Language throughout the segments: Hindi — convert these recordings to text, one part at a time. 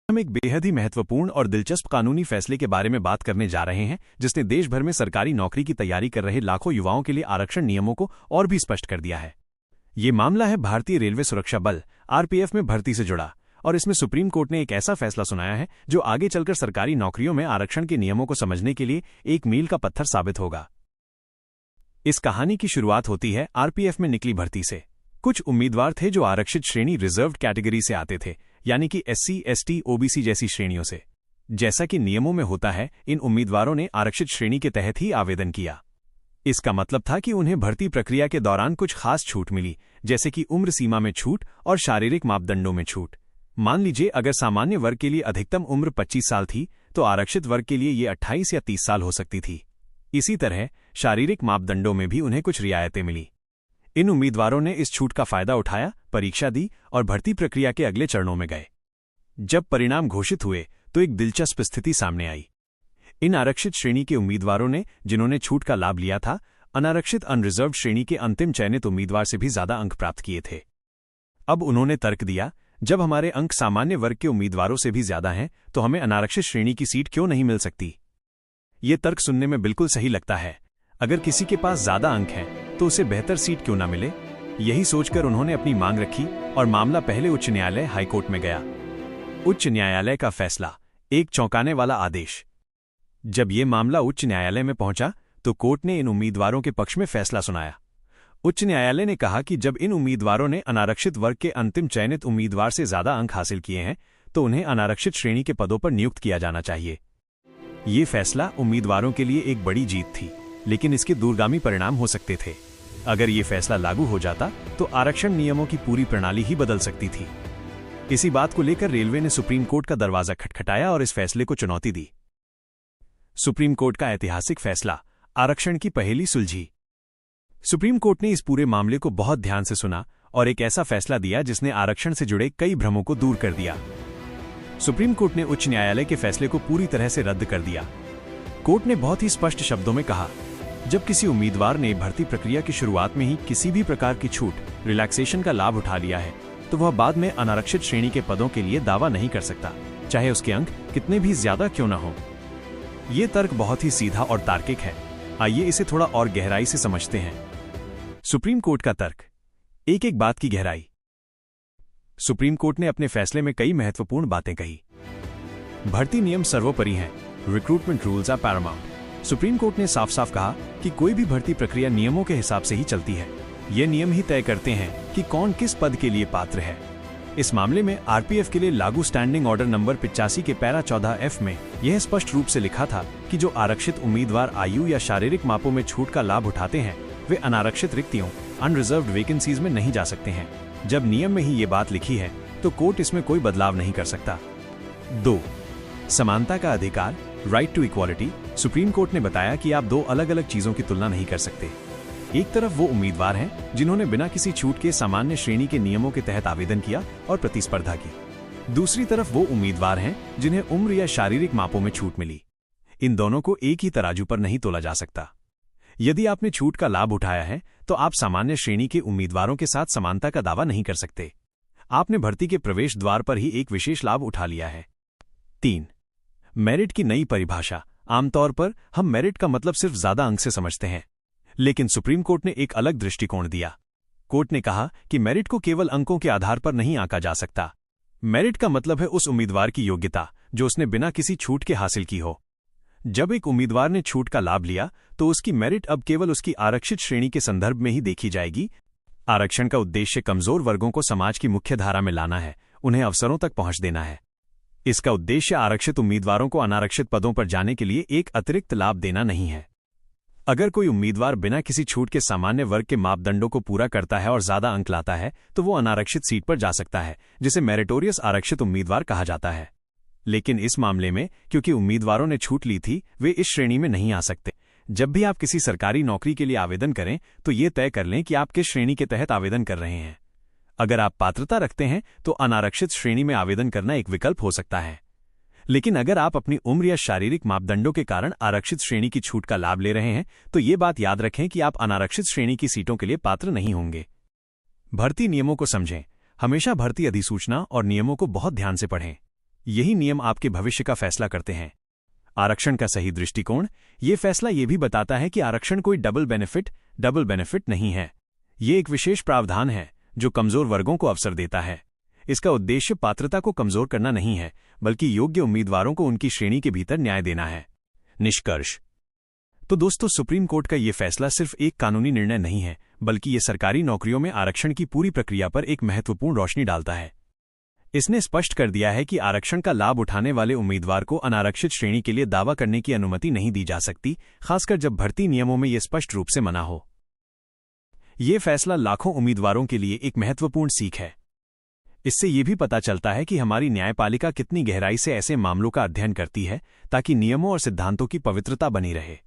हम एक बेहद ही महत्वपूर्ण और दिलचस्प कानूनी फैसले के बारे में बात करने जा रहे हैं जिसने देश भर में सरकारी नौकरी की तैयारी कर रहे लाखों युवाओं के लिए आरक्षण नियमों को और भी स्पष्ट कर दिया है। ये मामला है भारतीय रेलवे सुरक्षा बल आरपीएफ में भर्ती से जुड़ा, और इसमें सुप्रीम कोर्ट ने एक ऐसा फैसला सुनाया है जो आगे चलकर सरकारी नौकरियों में आरक्षण के नियमों को समझने के लिए एक मील का पत्थर साबित होगा। इस कहानी की शुरुआत होती है आरपीएफ में निकली भर्ती से। कुछ उम्मीदवार थे जो आरक्षित श्रेणी रिजर्व्ड कैटेगरी से आते थे, यानी कि एससी, एसटी, ओबीसी जैसी श्रेणियों से। जैसा कि नियमों में होता है, इन उम्मीदवारों ने आरक्षित श्रेणी के तहत ही आवेदन किया। इसका मतलब था कि उन्हें भर्ती प्रक्रिया के दौरान कुछ खास छूट मिली, जैसे कि उम्र सीमा में छूट और शारीरिक मापदंडों में छूट। मान लीजिए अगर सामान्य वर्ग के लिए अधिकतम उम्र 25 साल थी, तो आरक्षित वर्ग के लिए ये 28 या 30 साल हो सकती थी। इसी तरह शारीरिक मापदंडों में भी उन्हें कुछ रियायतें मिली। इन उम्मीदवारों ने इस छूट का फायदा उठाया, परीक्षा दी और भर्ती प्रक्रिया के अगले चरणों में गए। जब परिणाम घोषित हुए तो एक दिलचस्प स्थिति सामने आई। इन आरक्षित श्रेणी के उम्मीदवारों ने, जिन्होंने छूट का लाभ लिया था, अनारक्षित अनरिजर्व्ड श्रेणी के अंतिम चयनित उम्मीदवार से भी ज्यादा अंक प्राप्त किए थे। अब उन्होंने तर्क दिया, जब हमारे अंक सामान्य वर्ग के उम्मीदवारों से भी ज्यादा हैं, तो हमें अनारक्षित श्रेणी की सीट क्यों नहीं मिल सकती? ये तर्क सुनने में बिल्कुल सही लगता है। अगर किसी के पास ज्यादा अंक हैं, तो उसे बेहतर सीट क्यों ना मिले? यही सोचकर उन्होंने अपनी मांग रखी और मामला पहले उच्च न्यायालय हाईकोर्ट में गया। उच्च न्यायालय का फैसला, एक चौंकाने वाला आदेश। जब ये मामला उच्च न्यायालय में पहुंचा तो कोर्ट ने इन उम्मीदवारों के पक्ष में फैसला सुनाया। उच्च न्यायालय ने कहा कि जब इन उम्मीदवारों ने अनारक्षित वर्ग के अंतिम चयनित उम्मीदवार से ज्यादा अंक हासिल किए हैं, तो उन्हें अनारक्षित श्रेणी के पदों पर नियुक्त किया जाना चाहिए। ये फैसला उम्मीदवारों के लिए एक बड़ी जीत थी, लेकिन इसके दूरगामी परिणाम हो सकते थे। अगर ये फैसला लागू हो जाता तो आरक्षण नियमों की पूरी प्रणाली ही बदल सकती थी। इसी बात को लेकर रेलवे ने सुप्रीम कोर्ट का दरवाजा खटखटाया और इस फैसले को चुनौती दी। सुप्रीम कोर्ट का ऐतिहासिक फैसला, आरक्षण की पहेली सुलझी। सुप्रीम कोर्ट ने इस पूरे मामले को बहुत ध्यान से सुना और एक ऐसा फैसला दिया जिसने आरक्षण से जुड़े कई भ्रमों को दूर कर दिया। सुप्रीम कोर्ट ने उच्च न्यायालय के फैसले को पूरी तरह से रद्द कर दिया। कोर्ट ने बहुत ही स्पष्ट शब्दों में कहा, जब किसी उम्मीदवार ने भर्ती प्रक्रिया की शुरुआत में ही किसी भी प्रकार की छूट, रिलैक्सेशन का लाभ उठा लिया है, तो वह बाद में अनारक्षित श्रेणी के पदों के लिए दावा नहीं कर सकता, चाहे उसके अंक कितने भी ज्यादा क्यों न हो। ये तर्क बहुत ही सीधा और तार्किक है। आइए इसे थोड़ा और गहराई से समझते हैं। सुप्रीम कोर्ट का तर्क, एक एक बात की गहराई। सुप्रीम कोर्ट ने अपने फैसले में कई महत्वपूर्ण बातें कही। भर्ती नियम सर्वोपरि हैं, recruitment rules are paramount. Supreme court ने साफ साफ कहा कि कोई भी भर्ती प्रक्रिया नियमों के हिसाब से ही चलती है। ये नियम ही तय करते हैं कि कौन किस पद के लिए पात्र है। इस मामले में आरपीएफ के लिए लागू स्टैंडिंग ऑर्डर नंबर 85 के पैरा 14F में यह स्पष्ट रूप से लिखा था कि जो आरक्षित उम्मीदवार आयु या शारीरिक मापों में छूट का लाभ उठाते हैं, वे अनारक्षित रिक्तियों, अनरिजर्व्ड वैकेंसीज में नहीं जा सकते हैं। जब नियम में ही ये बात लिखी है, तो कोर्ट इसमें कोई बदलाव नहीं कर सकता। 2. समानता का अधिकार, right to equality. Supreme court ने बताया कि आप दो अलग अलग चीजों की तुलना नहीं कर सकते। एक तरफ वो उम्मीदवार हैं जिन्होंने बिना किसी छूट के सामान्य श्रेणी के नियमों के तहत आवेदन किया और प्रतिस्पर्धा की। दूसरी तरफ वो उम्मीदवार हैं जिन्हें उम्र या शारीरिक मापों में छूट मिली। इन दोनों को एक ही तराजू पर नहीं तोला जा सकता। यदि आपने छूट का लाभ उठाया है, तो आप सामान्य श्रेणी के उम्मीदवारों के साथ समानता का दावा नहीं कर सकते। आपने भर्ती के प्रवेश द्वार पर ही एक विशेष लाभ उठा लिया है। 3. मेरिट की नई परिभाषा। आमतौर पर हम मेरिट का मतलब सिर्फ ज्यादा अंक से समझते हैं, लेकिन सुप्रीम कोर्ट ने एक अलग दृष्टिकोण दिया। कोर्ट ने कहा कि मेरिट को केवल अंकों के आधार पर नहीं आंका जा सकता। मेरिट का मतलब है उस उम्मीदवार की योग्यता जो उसने बिना किसी छूट के हासिल की हो। जब एक उम्मीदवार ने छूट का लाभ लिया, तो उसकी मेरिट अब केवल उसकी आरक्षित श्रेणी के संदर्भ में ही देखी जाएगी। आरक्षण का उद्देश्य कमजोर वर्गों को समाज की मुख्य धारा में लाना है, उन्हें अवसरों तक पहुंच देना है। इसका उद्देश्य आरक्षित उम्मीदवारों को अनारक्षित पदों पर जाने के लिए एक अतिरिक्त लाभ देना नहीं है। अगर कोई उम्मीदवार बिना किसी छूट के सामान्य वर्ग के मापदंडों को पूरा करता है और ज्यादा अंक लाता है, तो वो अनारक्षित सीट पर जा सकता है, जिसे मेरिटोरियस आरक्षित उम्मीदवार कहा जाता है। लेकिन इस मामले में क्योंकि उम्मीदवारों ने छूट ली थी, वे इस श्रेणी में नहीं आ सकते। जब भी आप किसी सरकारी नौकरी के लिए आवेदन करें, तो ये तय कर लें कि आप किस श्रेणी के तहत आवेदन कर रहे हैं। अगर आप पात्रता रखते हैं, तो अनारक्षित श्रेणी में आवेदन करना एक विकल्प हो सकता है। लेकिन अगर आप अपनी उम्र या शारीरिक मापदंडों के कारण आरक्षित श्रेणी की छूट का लाभ ले रहे हैं, तो ये बात याद रखें कि आप अनारक्षित श्रेणी की सीटों के लिए पात्र नहीं होंगे। भर्ती नियमों को समझें। हमेशा भर्ती अधिसूचना और नियमों को बहुत ध्यान से पढ़ें। यही नियम आपके भविष्य का फैसला करते हैं। आरक्षण का सही दृष्टिकोण। ये फैसला ये भी बताता है कि आरक्षण कोई डबल बेनिफिट नहीं है। ये एक विशेष प्रावधान है जो कमजोर वर्गों को अवसर देता है। इसका उद्देश्य पात्रता को कमजोर करना नहीं है, बल्कि योग्य उम्मीदवारों को उनकी श्रेणी के भीतर न्याय देना है। निष्कर्ष। तो दोस्तों, सुप्रीम कोर्ट का ये फैसला सिर्फ एक कानूनी निर्णय नहीं है, बल्कि ये सरकारी नौकरियों में आरक्षण की पूरी प्रक्रिया पर एक महत्वपूर्ण रोशनी डालता है। इसने स्पष्ट कर दिया है कि आरक्षण का लाभ उठाने वाले उम्मीदवार को अनारक्षित श्रेणी के लिए दावा करने की अनुमति नहीं दी जा सकती, खासकर जब भर्ती नियमों में यह स्पष्ट रूप से मना हो। यह फैसला लाखों उम्मीदवारों के लिए एक महत्वपूर्ण सीख है। इससे यह भी पता चलता है कि हमारी न्यायपालिका कितनी गहराई से ऐसे मामलों का अध्ययन करती है, ताकि नियमों और सिद्धांतों की पवित्रता बनी रहे।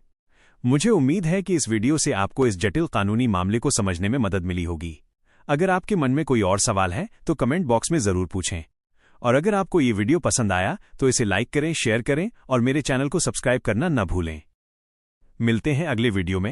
मुझे उम्मीद है कि इस वीडियो से आपको इस जटिल कानूनी मामले को समझने में मदद मिली होगी। अगर आपके मन में कोई और सवाल है तो कमेंट बॉक्स में जरूर पूछें। और अगर आपको ये वीडियो पसंद आया तो इसे लाइक करें, शेयर करें और मेरे चैनल को सब्सक्राइब करना न भूलें। मिलते हैं अगले वीडियो में।